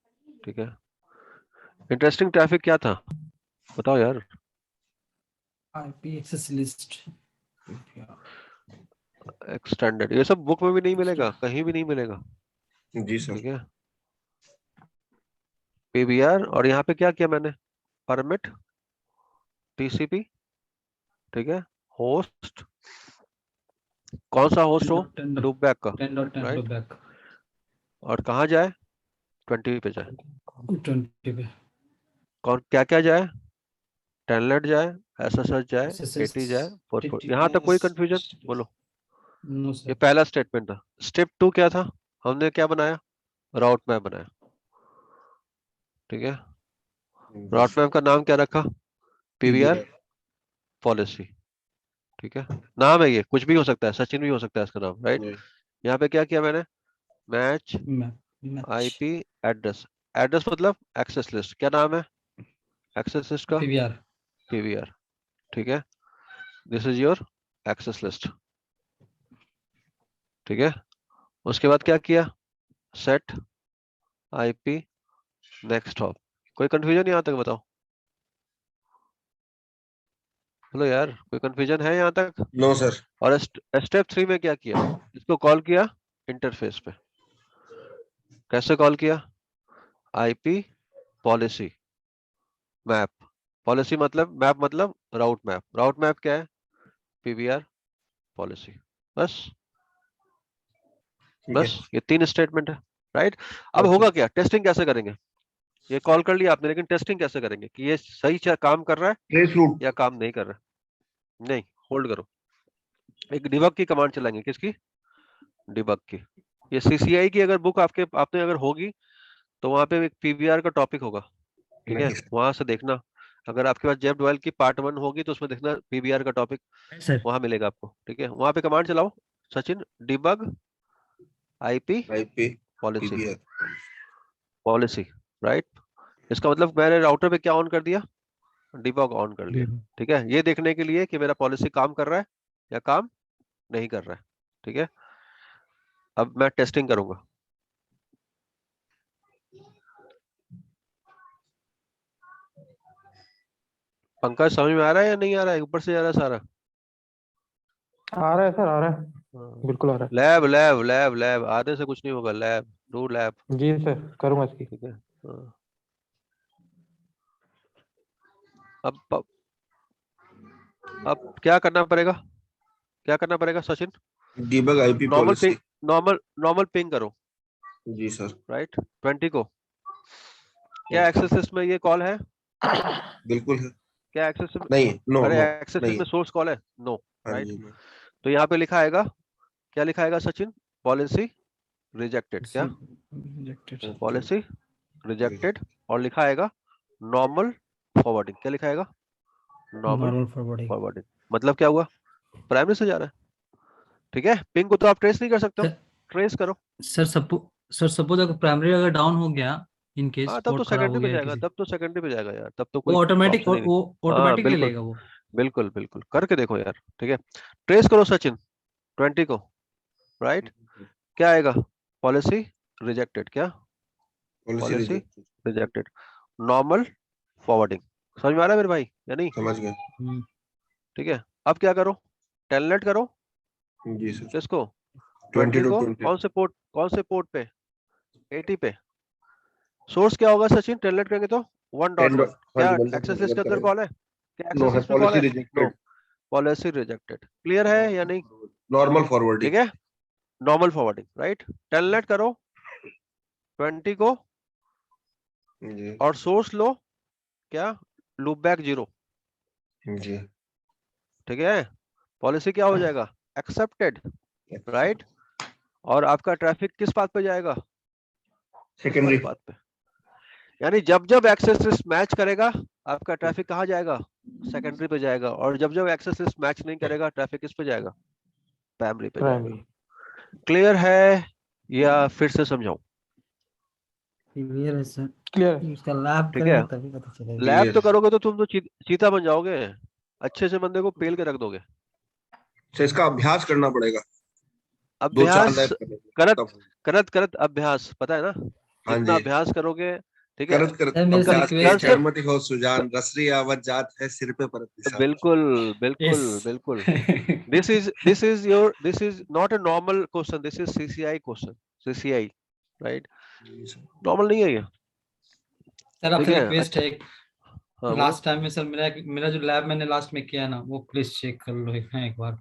ठीक है? इंटरेस्टिंग ट्रैफिक क्या था, बताओ यार? IP access list. एक्सटेंडेड, ये सब बुक में भी नहीं मिलेगा, कहीं भी नहीं मिलेगा, जी सर। ठीक है? पीबीआर, और यहाँ पे क्या किया मैंने? परमिट टीसीपी, ठीक है? होस्ट, कौन सा होस्ट हो? लूपबैक का, 10.10 राइट? loopback और कहाँ जाए? 20 पे जाए। 20 पे। कौन क्या क्या जाए? टेलनेट जाए, एसएसएच जाए, SSH एटी जाए, 44, यहाँ तक कोई TTS कंफ्यूजन? बोलो। नो ये सर। पहला स्टेटमेंट था। स्टेप 2 क्या था? हमने क्या बनाया? राउट मैप बनाया, ठीक है? राउट मैप का नाम क्या रखा? PVR PBR. पॉलिसी, ठीक है? नाम है, ये कुछ भी हो सकता है, सचिन भी हो सकता है इसका नाम, राइट? यहाँ पे क्या किया मैंने? Match match IP address. Address मतलब एक्सेस लिस्ट, क्या नाम है एक्सेस लिस्ट का? पीवीआर। पीवीआर, ठीक है? This is your access list, ठीक है? उसके बाद क्या किया? Set IP next hop. कोई कंफ्यूजन यहाँ तक, बताओ? बोलो यार, कोई कंफ्यूजन है यहाँ तक? No sir. और स्टेप 3 में क्या किया? इसको कॉल किया इंटरफेस पे। कैसे कॉल किया? IP policy map. पॉलिसी मतलब मैप, मतलब राउट मैप। राउट मैप क्या है? PVR policy. बस, ठीक है। बस ये 3 स्टेटमेंट है, राइट? अब ओके। होगा क्या? टेस्टिंग कैसे करेंगे? ये कॉल कर लिया आपने, लेकिन टेस्टिंग कैसे करेंगे कि ये सही काम कर रहा है ट्रेस रूट। या काम नहीं कर रहा है? नहीं, होल्ड करो। एक डिबग की कमांड चलाएंगे। किसकी? डिबग की। ये सीसीआई की अगर बुक आपने अगर होगी, तो वहां पे एक पीवीआर का टॉपिक होगा, ठीक है? नहीं सर। वहां से देखना। अगर आपके पास जेब डोएल की पार्ट 1 होगी, तो उसमें देखना पीवीआर का टॉपिक सर वहां मिलेगा आपको, ठीक है? वहां पे कमांड चलाओ, Sachin, debug IP IP policy, PBR. Policy, right? इसका मतलब मैंने राउटर पे क्या ऑन कर दिया? डिबग ऑन कर लिया, ठीक है? ये देखने के लिए कि मेरा पॉलिसी काम कर रहा है या काम नहीं कर रहा है, ठीक है? अब मैं टेस्टिंग करूंगा। पंकज, समझ में आ रहा है या नहीं आ रहा है? ऊपर से जा रहा है सारा? आ रहा है सर, आ रहा है, बिल्कुल आ रहा लैब लैब लैब लैब, आधे से कुछ नहीं होगा। लैब, डू लैब, है। जी सर, करूंगा इसकी। ठीक है? हाँ। अब क्या करना पड़ेगा? क्या करना पड़ेगा Sachin? Debug IP normal ping, policy. Normal ping करो, जी सर। राइट? 20 को। क्या एक्सेस लिस्ट में ये कॉल है? बिल्कुल है। क्या एक्सेस? नहीं, नो अरे नो। एक्सेस लिस्ट नहीं। में सोर्स कॉल है? नो, हाँ राइट? जी। तो यहाँ पे लिखा आएगा, क्या लिखा आएगा सचिन? Policy rejected. क्या? रिजेक्टेड। Policy rejected. और लिखा आएगा नॉर्मल फॉरवर्डिंग। क्या लिखा आएगा? Normal normal forwarding. फॉरवर्डिंग। मतलब क्या हुआ? प्राइमरी से जा रहा है, ठीक है? पिंग को तो आप ट्रेस नहीं कर सकते हो, ट्रेस करो। सर सपोज अगर प्राइमरी अगर डाउन हो गया, इन केस हाँ, तब तो पोर्ट खराब हो सेकेंडरी पे गया है जाएगा, किसी, तब तो सेकेंडरी पे जाएगा यार, तब तो वो कोई ऑटोमेटिक ऑप्शन ही नहीं। वो हाँ ऑटोमेटिक ले बिल्कुल, लेगा वो। बिल्कुल बिल्कुल करके देखो यार, ठीक है? ट्रेस करो सचिन 20 को, राइट? क्या आएगा? Policy rejected. क्या? Policy policy reject. Rejected, normal forwarding. समझ में आ रहा है मेरे भाई या नहीं? समझ गए। ठीक है? अब क्या करो? टेलनेट करो। जी सर। किसको? 20 20 टू को। 20। कौन से पोर्ट पे? 80 पे। सोर्स क्या होगा सचिन टेलनेट करेंगे तो? 1.1। हाँ क्या जी, 1.1 एक्सेस लिस्ट अगर के अंदर करें। कॉल है? क्या नो एक्सेस है, लिस्ट में कॉल पॉलिसी है? No, rejected. Policy rejected. Clear है या नहीं? Normal forwarding. ठीक है? Normal forwarding, right? टेलनेट करो 20 को, जी। और सोर्स लो क्या? लूपबैक 0, जी। ठीक है? पॉलिसी क्या हो जाएगा? Accepted, right? और आपका ट्रैफिक किस पाथ पे जाएगा? इस वाले सेकेंडरी। पाथ पे। यानी जब जब एक्सेस लिस्ट मैच करेगा, आपका ट्रैफिक कहाँ जाएगा? सेकेंडरी पे जाएगा। और जब जब एक्सेस लिस्ट मैच नहीं करेगा, ट्रैफिक किस पे जाएगा? प्राइमरी पे जाएगा। प्राइमरी। क्लियर है या फिर से समझाऊं? क्लियर है सर, क्लियर। उसका लैब ठीक है। करेंगे तभी पता चलेगा। लैब Clear तो है। करोगे तो तुम तो चीता बन जाओगे, अच्छे से बंदे को पेल के रख दोगे। तो इसका अभ्यास करना पड़ेगा, 2-4 अभ्यास लैब करने करत तब। करत करत अभ्यास, पता है ना, हाँ जितना जी। अभ्यास करोगे, ठीक है। करत करत सर मेरे से अभ्यास के रिक्वेस्ट है, चरमति हो सुजान, रसरी आवत जात है सिर पे परत निशान। बिल्कुल बिल्कुल इस बिल्कुल। this is not a normal question, this is CCI question, CCI, right? Normal नहीं है ये। सर ठीक आपसे है, रिक्वेस्ट अच्छा। है, हाँ बोलो। लास्ट टाइम में सर मेरा जो लैब मैंने लास्ट में किया ना, वो प्लीज चेक कर लो एक बार,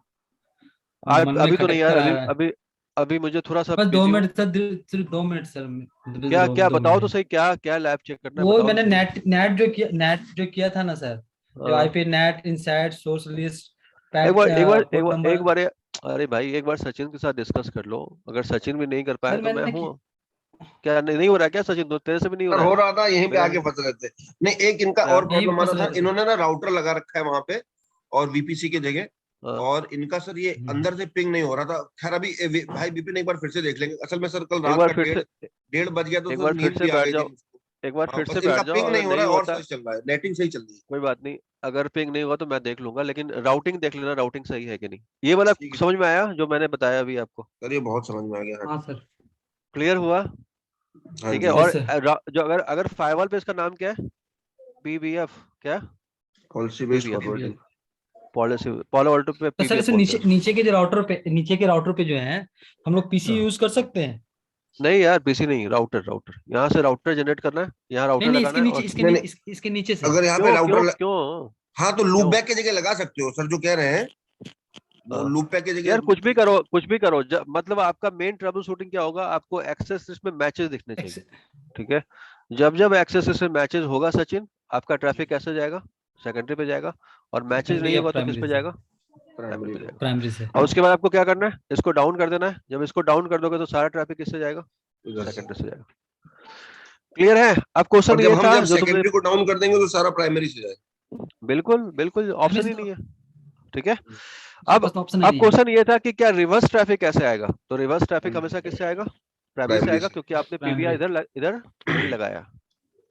आज मन में अभी तो नहीं खटक यार, कर आ अभी रहा है। अभी अभी मुझे थोड़ा सा बस दो बिजी हूँ। मिनट सर, सिर्फ 2 मिनट सर, क्या क्या दो बताओ तो मिनट। सही, क्या क्या लैब चेक करना है, वो बताओ तो मैंने सही। नेट जो किया था ना सर, जो हाँ, IP net inside source list एक पैट बार एक बार एक पोर्ट बार एक नंबर। बार अरे भाई, एक बार सचिन के साथ डिस्कस कर लो, अगर सचिन भी नहीं कर पाए सर तो मैं मैंने हूँ। क्या नहीं हो रहा है क्या सचिन, तो तेरे से भी नहीं हो सर रहा हो है रहा था, यहीं पे मेरा? आके फंस रहे थे। नहीं, एक इनका क्या? और यही प्रॉब्लम आ फंस रहा रहे था, थे सर। इन्होंने ना राउटर लगा रखा है वहां पे और वीपीसी की जगह, हाँ, और इनका सर ये अंदर से पिंग नहीं हो रहा था। खैर अभी भाई विपिन एक बार फिर से देख लेंगे। असल में सर कल एक रात बार का फिर डेढ़ से डेढ़ बज गया तो एक सर बार फिर नींद से भी आ बैठ गई थी जाओ, मुझको। एक बार हाँ, फिर से बस बैठ इनका जाओ, पिंग अगर नहीं हो रहा नहीं है और होता सही चल रहा है, नेटिंग सही चल रही है। कोई बात नहीं, अगर पिंग नहीं हुआ तो मैं देख लूंगा, लेकिन राउटिंग देख लेना, राउटिंग सही है कि नहीं, ये वाला ठीक है समझ में आया जो मैंने बताया अभी आपको? सर, ये बहुत समझ में आ गया। हाँ हाँ सर। क्लियर हुआ? हाँ ठीक है। जी। यस और सर। जो अगर अगर फायरवॉल पे इसका नाम क्या है? पीबीएफ क्या? Policy based PBF, forwarding. Policy Paulo Alto पे तो सर पीबीएफ इसे बोलते नीचे हैं। नीचे के राउटर पे जो है, हम लोग पीसी हाँ। यूज कर सकते हैं? नहीं यार, पीसी नहीं, राउटर, राउटर यहाँ से राउटर जनरेट करना है, यहाँ नहीं राउटर नहीं, लगाना है और नहीं नहीं, इसके नीचे सर। अगर यहाँ पे क्यों क्यों राउटर क्यों हाँ तो लूप क्यों? बैक की जगह लगा सकते हो सर, जो कह रहे हैं वो हाँ। लूप बैक की यार जगह। कुछ भी करो, कुछ भी करो, मतलब आपका मेन ट्रबल शूटिंग क्या होगा, आपको एक्सेस लिस्ट में मैचेस दिखने चाहिए। ठीक है, जब जब एक्सेस लिस्ट में मैचेस होगा सचिन, आपका ट्रैफिक कैसे जाएगा? सेकेंडरी पे जाएगा। और मैचेस सेकेंडरी नहीं या होगा तो किस प्राइमरी पे से? जाएगा? प्राइमरी प्राइमरी पे पे। जाएगा। प्राइमरी से। और उसके बाद आपको क्या करना है, इसको डाउन कर देना है, जब इसको डाउन कर दोगे तो सारा ट्रैफिक किससे जाएगा? इधर से। सेकेंडरी से जाएगा। क्लियर है? अब क्वेश्चन और ये था जब जो तुमने, सेकेंडरी को डाउन कर देंगे तो सारा प्राइमरी से जाएगा। बिल्कुल बिल्कुल, इसमें ऑप्शन से ही तो नहीं है। ठीक है। उसके अब पास तो ऑप्शन ही अब नहीं है। क्वेश्चन ये था कि क्या रिवर्स ट्रैफिक कैसे आएगा, तो रिवर्स ट्रैफिक हमेशा किससे आएगा? प्राइमरी से प्राइमरी आएगा, से। क्योंकि आपने पीबीआई प्राइमरी। इधर इधर नहीं लगाया।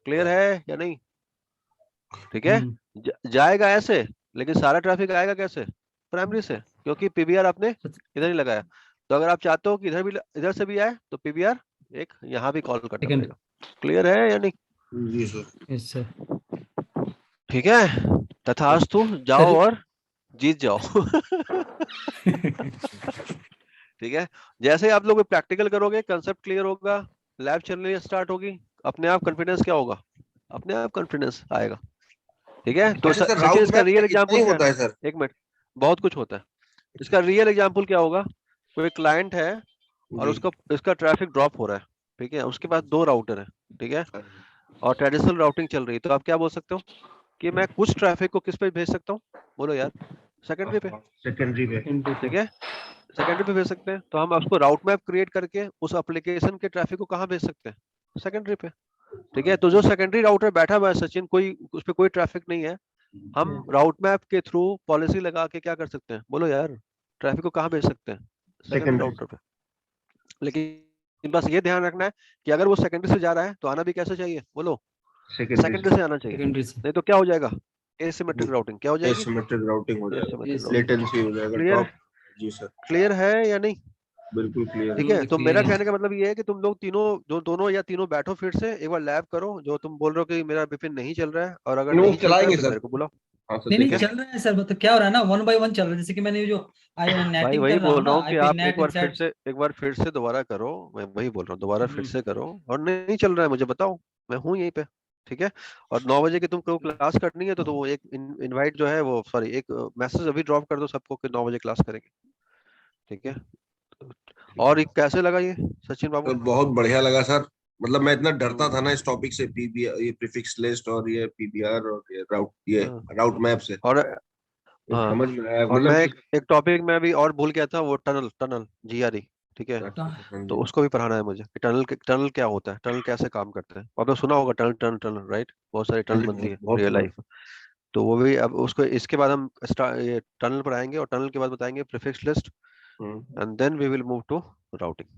क्लियर है या नहीं? ठीक है। हम्म। जाएगा ऐसे, लेकिन सारा ट्रैफिक आएगा कैसे? प्राइमरी से, क्योंकि पीबीआर आपने इधर नहीं लगाया। तो अगर आप चाहते हो कि इधर भी, इधर से भी आए, तो पीबीआर एक यहाँ भी कॉल करना सेकेंड। पड़ेगा। क्लियर है या नहीं? जी सर। Yes sir. ठीक है, तथास्तु, जाओ सर और जीत जाओ। ठीक है। जैसे ही आप लोग प्रैक्टिकल करोगे, कंसेप्ट क्लियर होगा, लैब चलनी स्टार्ट होगी, अपने आप कॉन्फिडेंस क्या होगा? अपने आप कॉन्फिडेंस आएगा। ठीक है। तो अच्छा सर, सचिन, राउट इसका मैप रियल इतना ही एग्जांपल क्या होता है? है सर? एक मिनट, बहुत कुछ होता है। इसका रियल एग्जांपल क्या होगा? कोई क्लाइंट है और जी। उसका इसका ट्रैफिक ड्रॉप हो रहा है, ठीक है, उसके पास 2 राउटर है, ठीक है, और ट्रेडिशनल राउटिंग चल रही है, तो आप क्या बोल सकते हो कि मैं कुछ ट्रैफिक को किस पे भेज सकता हूँ? बोलो यार, सेकेंडरी पे। सेकेंडरी पे। सेकेंडरी ठीक पे। है, सेकेंडरी पे भेज सकते हैं, तो हम उसको राउट मैप क्रिएट करके उस एप्लीकेशन के ट्रैफिक को कहाँ भेज सकते हैं? सेकेंडरी पे। ठीक है, तो जो सेकेंडरी राउटर बैठा हुआ है सचिन, कोई उस पर कोई ट्रैफिक नहीं है, हम राउट मैप के थ्रू पॉलिसी लगा के क्या कर सकते हैं? बोलो यार, ट्रैफिक को कहाँ भेज सकते हैं? Secondary secondary. राउटर पे। लेकिन बस ये ध्यान रखना है कि अगर वो सेकेंडरी से जा रहा है तो आना भी कैसे चाहिए? बोलो, सेकेंडरी सेकेंडरी से। से आना चाहिए, सेकेंडरी से। नहीं तो क्या हो जाएगा? एसिमेट्रिक राउटिंग क्या हो जाएगी? एसिमेट्रिक राउटिंग हो एसिमेट्रिक जाएगा, राउटिंग। लेटेंसी हो जाएगा, क्लियर? ड्रॉप। जी सर। क्लियर है या नहीं? बिल्कुल क्लियर है। ठीक है, तो क्लियर मेरा है। कहने का मतलब ये है कि तुम लोग तीनों, जो दोनों या तीनों बैठो, फिर से एक बार लैब करो, जो तुम बोल रहे हो कि मेरा विपिन नहीं चल रहा है, और अगर वो नहीं चलता है चलाएंगे तो सर। मेरे को बुलाओ। हाँ सर नहीं नहीं, ठीक है देखेंगे। चल रहा है सर, मतलब क्या हो रहा है ना, 1 by 1 चल रहा है, जैसे कि मैंने जो भाई, नेटिंग वही कर रहा बोल हूँ ना, रहा हूँ कि आईपी आप नेट इनसाइड। एक बार फिर से दोबारा करो, मैं वही बोल रहा हूँ, दोबारा फिर से करो, और नहीं चल रहा है मुझे बताओ, मैं हूँ यहीं पे। ठीक है, और 9 बजे की तुमको क्लास करनी है, तो वो एक इनवाइट जो है, वो सॉरी, एक मैसेज अभी ड्रॉप कर दो सबको कि 9 बजे क्लास करेंगे। ठीक है, और ये कैसे लगा ये सचिन बाबू? तो बहुत बढ़िया लगा सर। मतलब मैं इतना डरता था ना हम्म, इस टॉपिक से, पीबीआर, ये प्रीफिक्स लिस्ट और ये पीबीआर और ये हाँ, राउट मैप से। और अब हाँ, समझ में आया और मैं मतलब कि। एक टॉपिक में भी और भूल गया था, वो टनल, टनल जीआरई। ठीक है, हाँ तो जी। उसको भी पढ़ाना है मुझे कि टनल क्या होता है, टनल कैसे काम करते हैं। आपने सुना होगा टनल टनल टनल, राइट? बहुत सारी हाँ टनल जी, बनती बहुत है बहुत रियल सुना। लाइफ। तो वो भी, अब उसको इसके बाद हम ये टनल पढ़ाएंगे, और टनल के बाद बताएंगे prefix list, hmm. And then we will move to routing.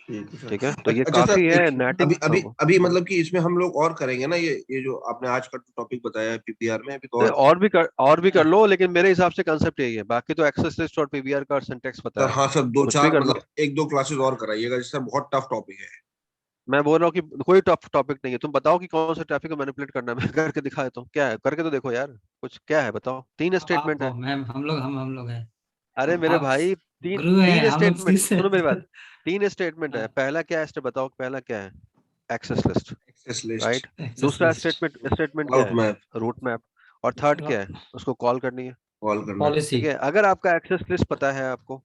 ठीक है सर। ठीक है, तो ये अच्छा सर, काफी है एक नेटिंग। अभी अभी अभी मतलब कि इसमें हम लोग और करेंगे ना, ये जो आपने आज का टॉपिक बताया है पीपीआर में, अभी तो और भी कर लो, लेकिन मेरे हिसाब से कंसेप्ट यही है। बाकी तो एक्सेस लिस्ट और पीबीआर का सिंटेक्स पता सर, है हाँ आपको, सर, दो कुछ भी चार कर लो। मतलब एक दो क्लासेस और कराइएगा, जिससे बहुत टफ टॉपिक है। मैं बोल रहा हूँ कि कोई टफ टॉपिक नहीं है, तुम बताओ कि कौन सा ट्रैफिक को मैनिपुलेट करना है, मैं करके दिखा देता हूँ। क्या है, करके तो देखो यार, कुछ क्या है बताओ। 3 आप स्टेटमेंट हो है। मैम, हम लोग हैं। अरे मेरे आप भाई, तीन गुरु हैं, तीन हम लोग स्टेटमेंट, शिष्य सुनो मेरी बात। हैं। 3 स्टेटमेंट है। हाँ, पहला क्या है, स्टेप बताओ, पहला क्या है? Access list, access list, right. Access दूसरा लिस्ट, स्टेटमेंट क्या राउट है? Map, route map. और थर्ड क्या है? उसको कॉल करनी है। कॉल करना है। पॉलिसी। ठीक है, अगर आपका एक्सेस लिस्ट पता है आपको,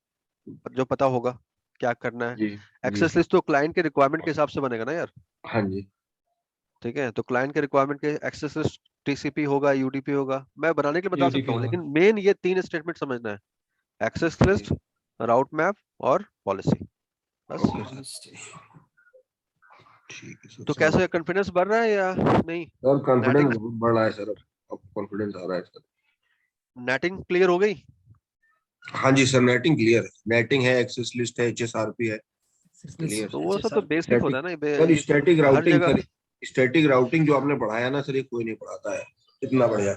जो पता होगा क्या करना है। जी जी एक्सेस लिस्ट तो क्लाइंट के रिक्वायरमेंट के हिसाब से बनेगा ना यार। हाँ जी। ठीक है, तो क्लाइंट के रिक्वायरमेंट के एक्सेस लिस्ट टीसीपी होगा, यूडीपी होगा, मैं बनाने के लिए बता सकता यूडीपी हूँ, होगा। लेकिन मेन ये 3 स्टेटमेंट समझना है। एक्सेस जी, लिस्ट, राउट मैप और पॉलिसी, बस। Okay sir, policy. ठीक है सर, तो समझ कैसे, गया। कॉन्फिडेंस बढ़ रहा है या नहीं? सर कॉन्फिडेंस नेटिंग, बहुत बढ़ रहा है सर, अब कॉन्फिडेंस आ रहा है सर। नेटिंग क्लियर हो गई? हाँ जी सर, नेटिंग क्लियर है, नेटिंग है, एक्सेस लिस्ट है, एचएसआरपी है, एक्सेस क्लियर तो सर। वो सब तो लिस्ट, बेसिक होता स्टैटिक, है ना, सर ये तो स्टैटिक हर राउटिंग जगह। सर, स्टैटिक राउटिंग जो आपने पढ़ाया ना सर, ये कोई नहीं पढ़ाता है इतना बढ़िया।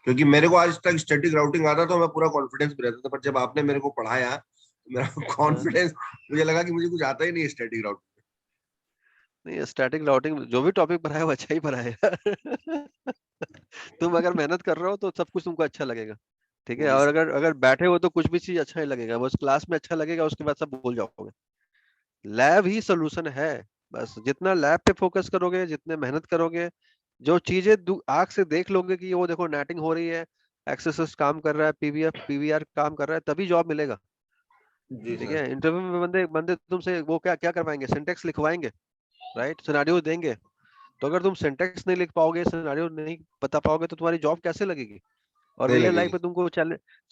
क्योंकि मेरे को आज तक स्टैटिक राउटिंग आता तो मैं पूरा कॉन्फिडेंस में रहता था, पर जब आपने मेरे को पढ़ाया तो मेरा हाँ, कॉन्फिडेंस, मुझे लगा कि मुझे कुछ आता ही नहीं स्टैटिक राउटिंग। नहीं, स्टैटिक राउटिंग जो भी टॉपिक पढ़ाया वो अच्छा ही पढ़ाया यार। तुम अगर मेहनत कर रहे हो तो सब कुछ तुमको अच्छा लगेगा। ठीक है, जी और सर। अगर अगर बैठे हो तो कुछ भी चीज अच्छा ही लगेगा, बस क्लास में अच्छा लगेगा, उसके बाद सब भूल जाओगे। लैब ही सोल्यूशन है। बस जितना लैब पे फोकस करोगे, जितने मेहनत करोगे, जो चीजें आंख से देख लोगे कि वो देखो नेटिंग हो रही है, एक्सेस काम कर रहा है, पीवीएफ पीवीआर काम कर रहा है, तभी जॉब मिलेगा। जी ठीक सर। है, इंटरव्यू में बंदे बंदे तुमसे वो क्या क्या करवाएंगे, सिंटेक्स लिखवाएंगे, राइट, सिनेरियो देंगे। तो अगर तुम सिंटेक्स नहीं लिख पाओगे, सिनेरियो नहीं बता पाओगे, तो तुम्हारी जॉब कैसे लगेगी? और नहीं रियल लाइफ लगेगी। में तुमको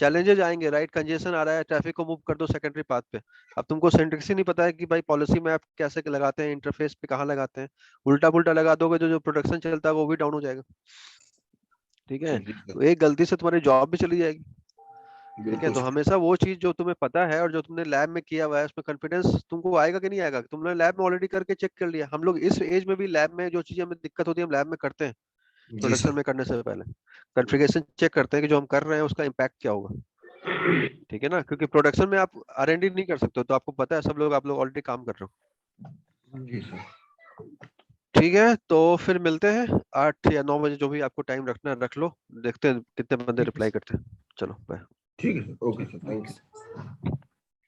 चैलेंजेस आएंगे, राइट। कंजेशन आ रहा है, ट्रैफिक को मूव कर दो सेकेंडरी पाथ पे। अब तुमको सिंटेक्स ही नहीं पता है कि भाई पॉलिसी मैप कैसे लगाते हैं, इंटरफेस पे कहाँ लगाते हैं, उल्टा पुल्टा लगा दोगे तो जो प्रोडक्शन चलता है वो भी डाउन हो जाएगा। ठीक है, जी सर, तो एक गलती से तुम्हारी जॉब भी चली जाएगी। ठीक है, बिल्कुल तो सर। हमेशा वो चीज जो तुम्हें पता है और जो तुमने लैब में किया हुआ है, उसमें कॉन्फिडेंस तुमको आएगा कि नहीं आएगा? तुमने लैब में ऑलरेडी करके चेक कर लिया। हम लोग इस एज में भी लैब में जो चीजें हमें दिक्कत होती है, हम लैब में करते हैं। जी प्रोडक्शन सर। में करने से पहले कॉन्फ़िगरेशन चेक करते हैं कि जो हम कर रहे हैं उसका इम्पैक्ट क्या होगा। ठीक है ना, क्योंकि प्रोडक्शन में आप R&D नहीं कर सकते हो, तो आपको पता है, सब लोग आप लोग ऑलरेडी काम कर रहे हो। जी सर। ठीक है, तो फिर मिलते हैं 8 या 9 बजे, जो भी आपको टाइम रखना है रख लो। देखते हैं कितने बंदे ठीक है रिप्लाई सर। करते हैं। चलो बाय। ठीक है सर, ओके ठीक, sir, thank okay you. Sir.